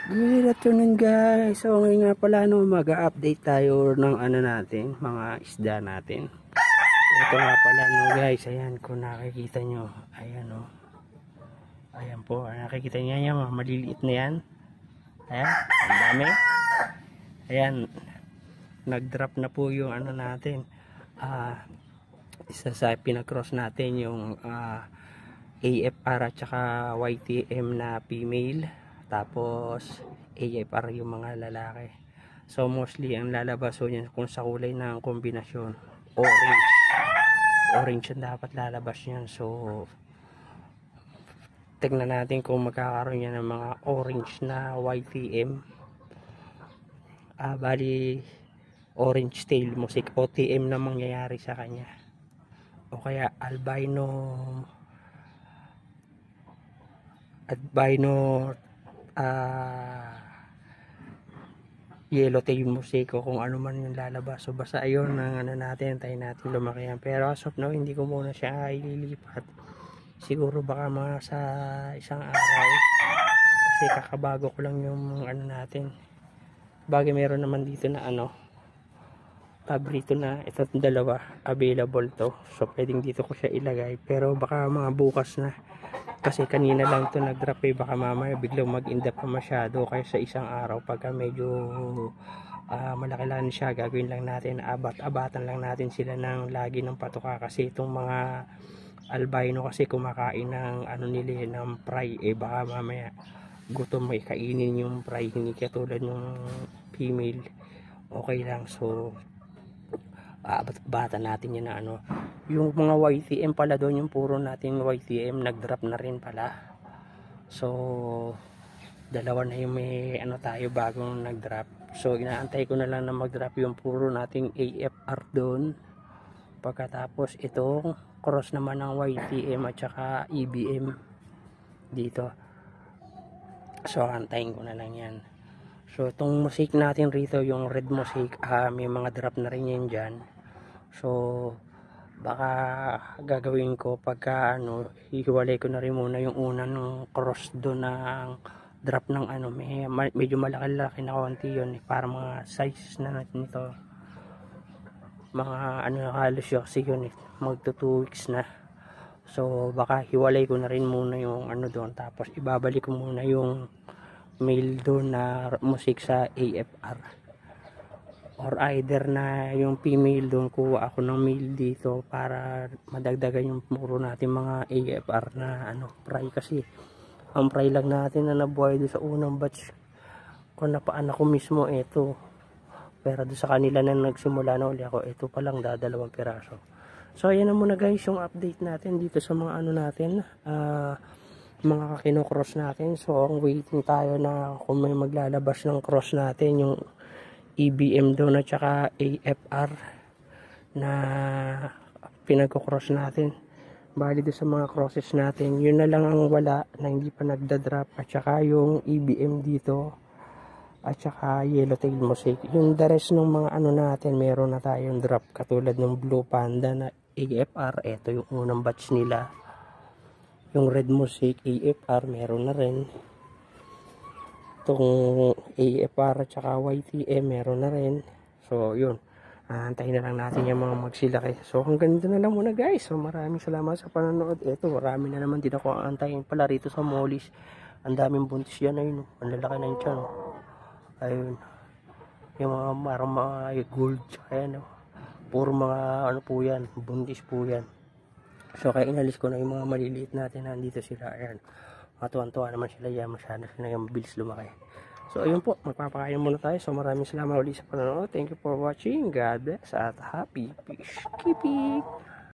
Good afternoon guys. So ngayon nga pala mag-update tayo ng natin, mga isda natin. Ito nga pala guys, ayan kung nakikita nyo. Ayan ayan po, nakikita nyo yan, mga maliliit na yan. Ayan, ang dami. Ayan, nag-drop na po yung natin. Isa sa pinag-cross natin yung AFR at saka YTM na female. Tapos AFR yung mga lalaki. So mostly ang lalabas so yan kung sa kulay ng kombinasyon orange yung dapat lalabas yan. So tignan natin kung magkakaroon yan ng mga orange na YTM. Bali orange tail mosaic OTM na mangyayari sa kanya, o kaya albino yellow tail mosaic o kung ano man yung lalabas. So basta ayun ang natin, tayo natin lumaki yan. Pero as of now hindi ko muna siya ililipat, siguro baka mga sa isang araw kasi kakabago ko lang yung natin. Bagay meron naman dito na paborito na ito, dalawa available to, so pwedeng dito ko siya ilagay. Pero baka mga bukas na, kasi kanina lang to nag-drop baka mamaya biglang mag-inda pa masyado. Kaya sa isang araw pagka medyo malaki lang siya, gagawin lang natin, abatan lang natin sila ng lagi ng patuka. Kasi itong mga albino kasi kumakain ng nila ng fry, baka mamaya gutom may kainin yung fry, hindi katulad yung female. Okay lang, so bata natin yan na yung mga YTM pala doon, yung puro natin YTM nag-drop na rin pala. So dalawa na yung may tayo bagong nag-drop. So inaantay ko na lang na mag-drop yung puro nating AFR doon. Pagkatapos itong cross naman ng YTM at saka EBM dito. So antayin ko na lang yan. So itong mosaic natin rito, yung red mosaic, may mga drop na rin yan dyan. So baka gagawin ko pagka hihiwalay ko na rin muna yung unang cross doon ng drop ng medyo malaki-laki na konti yun, para mga size na natin ito, mga halos yun kasi yun magto 2 weeks na. So baka hiwalay ko na rin muna yung doon, tapos ibabalik ko muna yung male doon na mosaic sa AFR, or either na yung female doon kuha ako ng male dito para madagdagan yung puro natin mga AFR na fry. Kasi ang fry lang natin na nabuhay doon sa unang batch kung napaanak ko mismo ito, pero doon sa kanila na nagsimula na uli ako, ito pa lang dadalawang piraso. So ayan na muna guys yung update natin dito sa mga natin, mga kinocross natin. So ang waiting tayo na kung may maglalabas ng cross natin, yung EBM doon at saka AFR na pinagkocross natin. Bali doon sa mga crosses natin, yun na lang ang wala na hindi pa nagda-drop, at saka yung EBM dito at saka yellow tail mosaic. Yung the rest ng mga natin meron na tayong drop, katulad ng blue panda na AFR, ito yung unang batch nila. Yung red mosaic AFR meron na rin. Itong AFR at saka YTM meron na rin. So yun, antayin na lang natin yung mga magsilaki. So hanggang dito na lang muna guys. So maraming salamat sa panonood. Ito, marami na naman din ako antayin pala rito sa Mollis. Ang daming buntis yan, ayun, ang lalaki na yung tiyan, ayun, yung mga parang mga gold, ayan, puro mga po yan, buntis po yan. So kaya inalis ko na yung mga maliliit natin, nandito sila, ayan, matuwan-tuwa naman sila yan, masyado sila yung mabilis lumaki. So ayun po, magpapakain muna tayo. So maraming salamat ulit sa panonood. Thank you for watching. God bless at happy fish keeping.